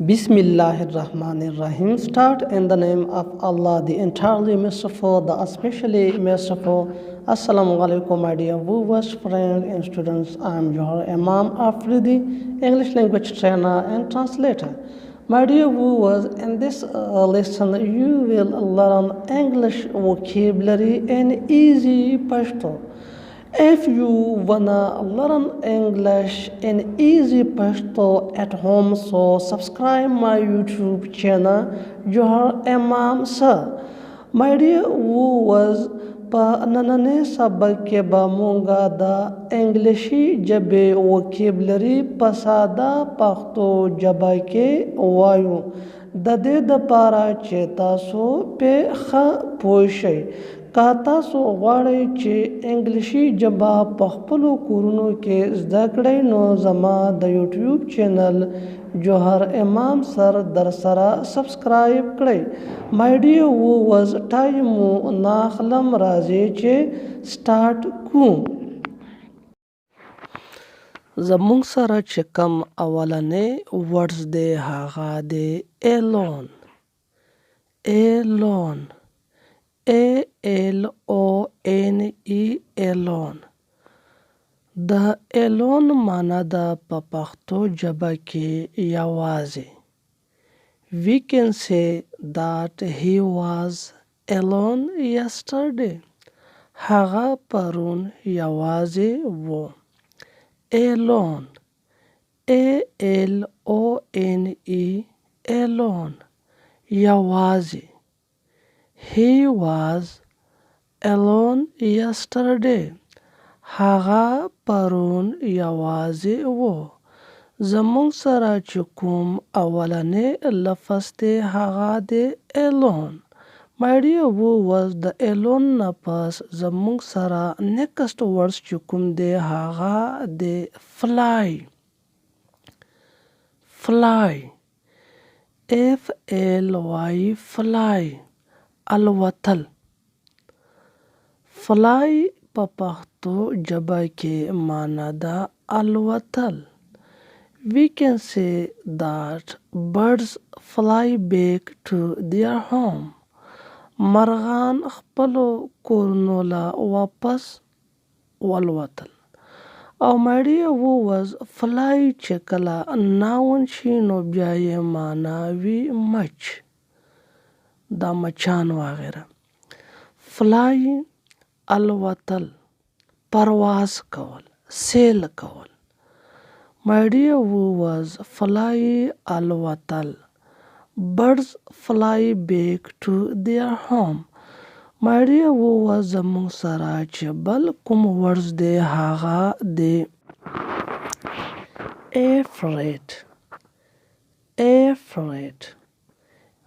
Bismillahirrahmanirrahim. Start in the name of Allah, the entirely merciful, the especially merciful. Assalamu alaikum, my dear viewers, friends, and students. I am your Imam Afridi, English language trainer and translator. My dear viewers, in this lesson, you will learn English vocabulary and easy Pashto. If you wanna learn English in easy Pashto at home, so subscribe my YouTube channel, Johar Imam Sir. My dear viewers, pa nanane sabak ke ba monga da Englishy jabe vocabulary pasada Pashto jaba ke wayu. د دې دپاره چې تاسو په ښه پوه شئ. که تاسو غواړئ چې انګلیسي ژبه په خپلو کورونو کې زده کړئ نو زما د یوټیوب چینل جوهر امام سر در سره سبسکرایب کړئ. مای ډیر ویورز ټایم مو ناخلم راځي چې سټارټ کوو. زمونږ سره چې کوم اولنی ورډز دی هغه دی alone. alone alone alone. د alone معنا ده په پښتو ژبه کې یوازې. We can say that he was alone yesterday. هغه پرون یوازې و. alone alone alone یوازې. He was alone yesterday. هغه پرون یوازې و. زمونږ سره چې کوم اولنی لفظ دی هغه دی alone. My dear viewers, د alone نه پس زمونږ سره next words چې کوم دی هغه دی fly. fly fly fly الوتل. fly په پښتو ژبه کې معنا ده الوتل. We can say that birds fly back to their home. مرغان خپلو کورونو له واپس والوتل. او my dear viewers, fly چې کله ناون شي نو بیا یې معنا وي مچ. دا مچان وغیره. fly الوتل، پرواز کول، سیل کول. My dear viewers, fly الوتل. Birds fly back to their home. My dear viewers, زمونږ سره چې بل کوم ورډز دی هغه دی afraid. afraid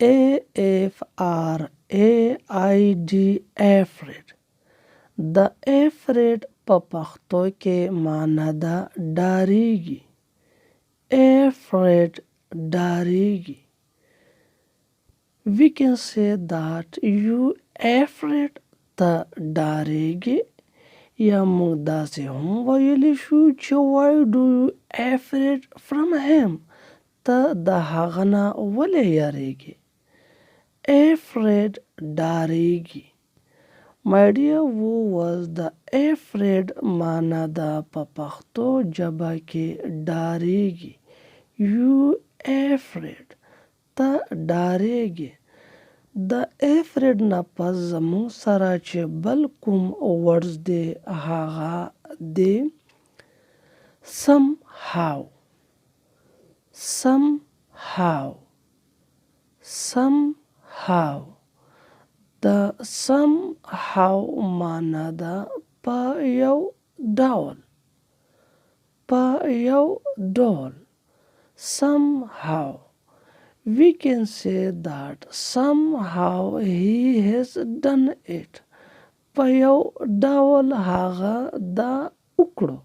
AFRAID afraid. د afraid په پښتو کې معنا ده ډاریږي. afraid ډاریږي. We can say that you afraid ته ډاریږي. یا موږ داسې هم ویلی شو چې why do you afraid from him. ته د هغه نه ولې یریږي. afraid ډاریږي. My dear viewers, د afraid معنا ده په پښتو ژبه کې ډاریږي. You afraid ته ډاریږي. د afraid نه پس زمونږ سره چې بل کوم ورډز دی هغه دی somehow. somehow somehow. د somehow معنا ده په یو ډول. په یو ډول. somehow. We can say that somehow he has done it. په یو ډول هغه دا وکړو.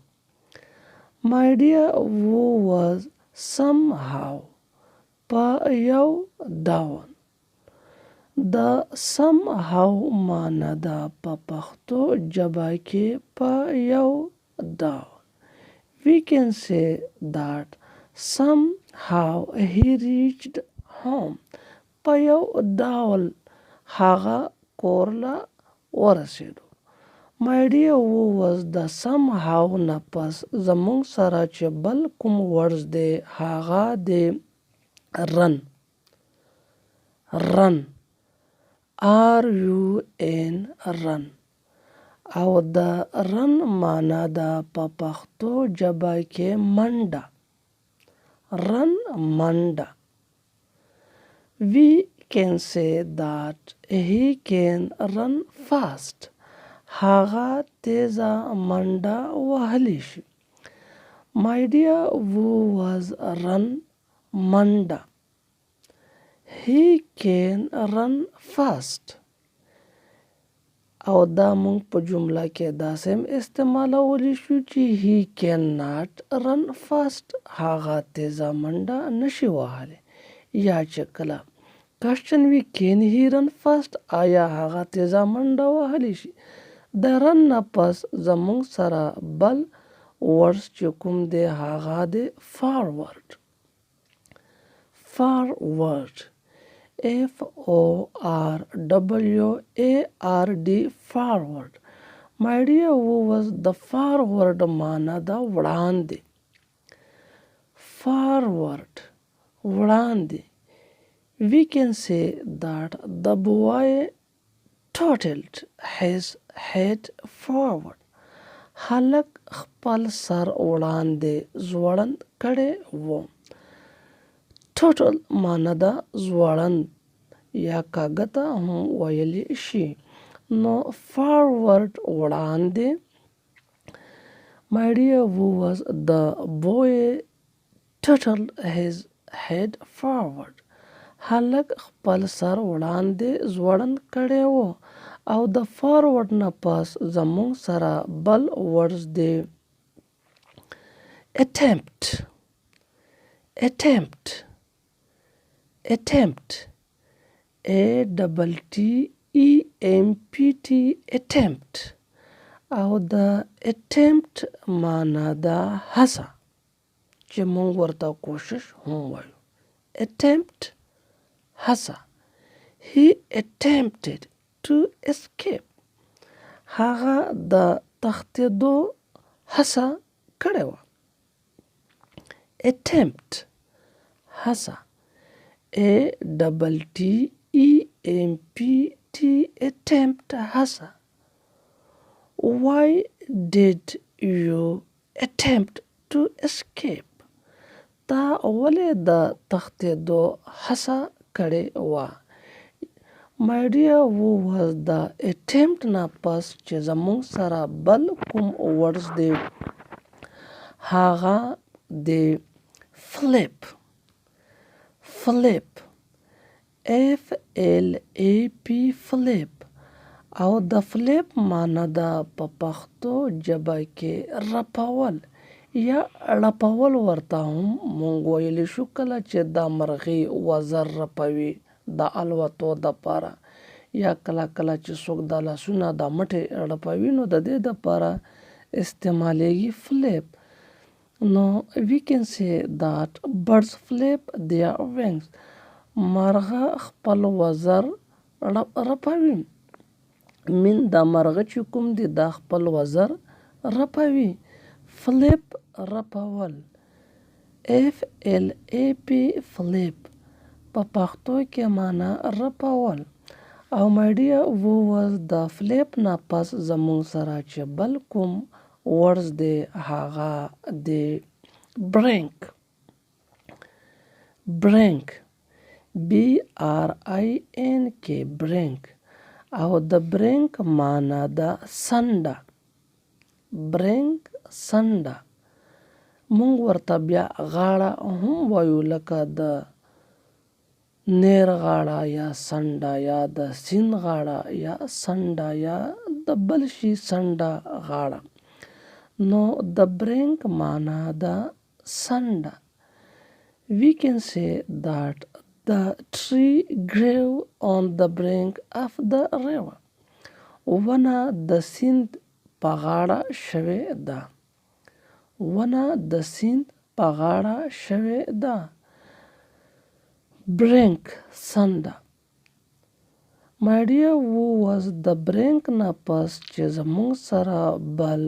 My dear viewers, somehow په یو ډول. د somehow معنا ده په پښتو ژبه کې په یو ډول. We can say that somehow how he reached home. په یو ډول هغه کور له ورسېدو. My dear was د somehow نه پس زمونږ سره چې بل کوم ورز دی هغه دی run. RUN run. او د run معنا ده په پښتو ژبه کې منډه. Run منډه. We can say that he can run fast. هغه تیزه منډه وهلی شي. My dear was run منډه. He can run fast. او دا مونږ په جمله کې داسې هم استعمالولی شو چې he cannot run fast. هغه تیزه منډه نشي وهلی. یا چې کله question وي can he run fast. آیا هغه تیزه منډه وهلی شي. د رن نه پس زمونږ سره بل ورس چې کوم دی هغه دی forward. Forward. FORWARD forward. My dear was the forward معنا ده وړاندې. Forward وړاندې. We can say that the boy tilted his head forward. هلک خپل سر وړاندې ځوړند کړی و. Total معنا ده ځوړند یا کاږه هم ویلی شي. نو forward وړاندې. My dear was the boy tilted his head forward. هلک خپل سر وړاندې ځوړند کړی و. او د forward نه پس زمونږ سره بل ورز دی attempt. attempt. attempt. او د attempt معنا ده هڅه چې مونږ ورته کوشش هم وایو. attempt هڅه. He attempted to escape. هغه د تښتېدو هڅه کړې وه. attempt هڅه. attempt هڅه. Why did you attempt to escape. تا ولې د تښتېدو هڅه کړې وه. My dear was the attempt نه پس چې زمونږ سره بل کوم ورز دی هغه دی flip. flip. flip. او د flip معنا ده په پښتو ژبه کې رپول یا رپول ورته هم مونږ ویلی شو کله چې د مرغۍ وزر رپوي د الوتو دپاره یا کله کله چې څوک د لاسونه د مټې رپوي نو د دې دپاره استعمالیږي flip. نو we can say that birds flip their wings. مرغه خپل وزر رپوي. من د مرغه چې کوم دی دا خپل وزر رپوي. flip رپول. flip په پښتو کې معنا رپول. او my dear was the flip نه پس زمونږ سره چې بل کوم ورز دی هغه دی brink. brink. BRINK brink. او د brink معنا ده څنډه. brink څنډه. مونږ ورته بیا غاړه هم وایو لکه د نیر غاړه یا څنډه یا د سیند غاړه یا څنډه یا د بل شي څنډه غاړه. نو د brink معنا ده څنډه. We can say that the tree grew on the brink of the river. ونه د سیند په غاړه شوې ده. ونه د سیند په غاړه شوې ده. brink څنډه. My dear ووس د برینک نه پس چې زموږ سره بل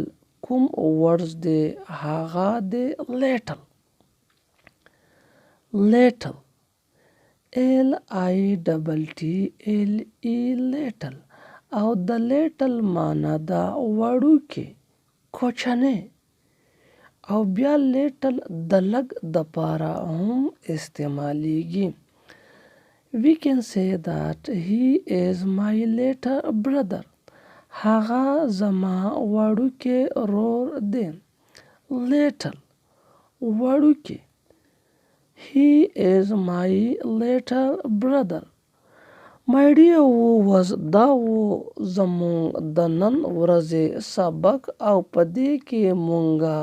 کوم ورډز دی هغه دی لیټل. لیټل LITTLE لیټل او د لیټل معنا دا وړوکی کوچنی او بیا لیټل د لږ د پاره هم استعمالیږي. We can say that he is my little brother. هغه زما وړوکی رور دی. Little وړوکی. He is my little brother. My dear ووس دا و زمونږ د نن ورځې سبق او په دې کې مونږه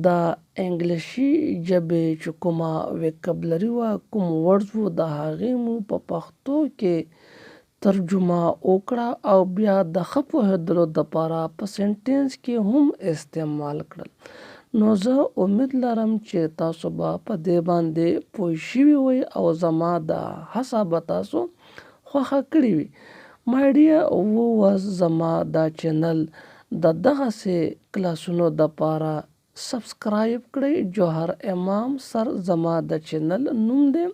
د انګلیشي ژبې چې کومه وکابلري وه کوم ورډز وو د هغې مو په پښتو کې ترجمه وکړه او بیا د ښه پوهېدلو دپاره په سنټینس کې هم استعمال کړل. نو زه امید لرم چې تاسو به په دې باندې پوه شوي وئ او زما دا هڅه به تاسو خوښه کړې وي. My dear ووس زما دا چینل د دغسې کلاسونو دپاره سبسکرایب کړئ. جوهر امام سر زما د چینل نوم دی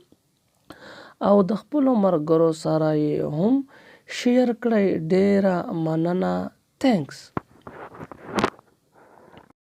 او د خپلو ملګرو سره یې هم شیر کړئ. ډیره مننه. تھینکس.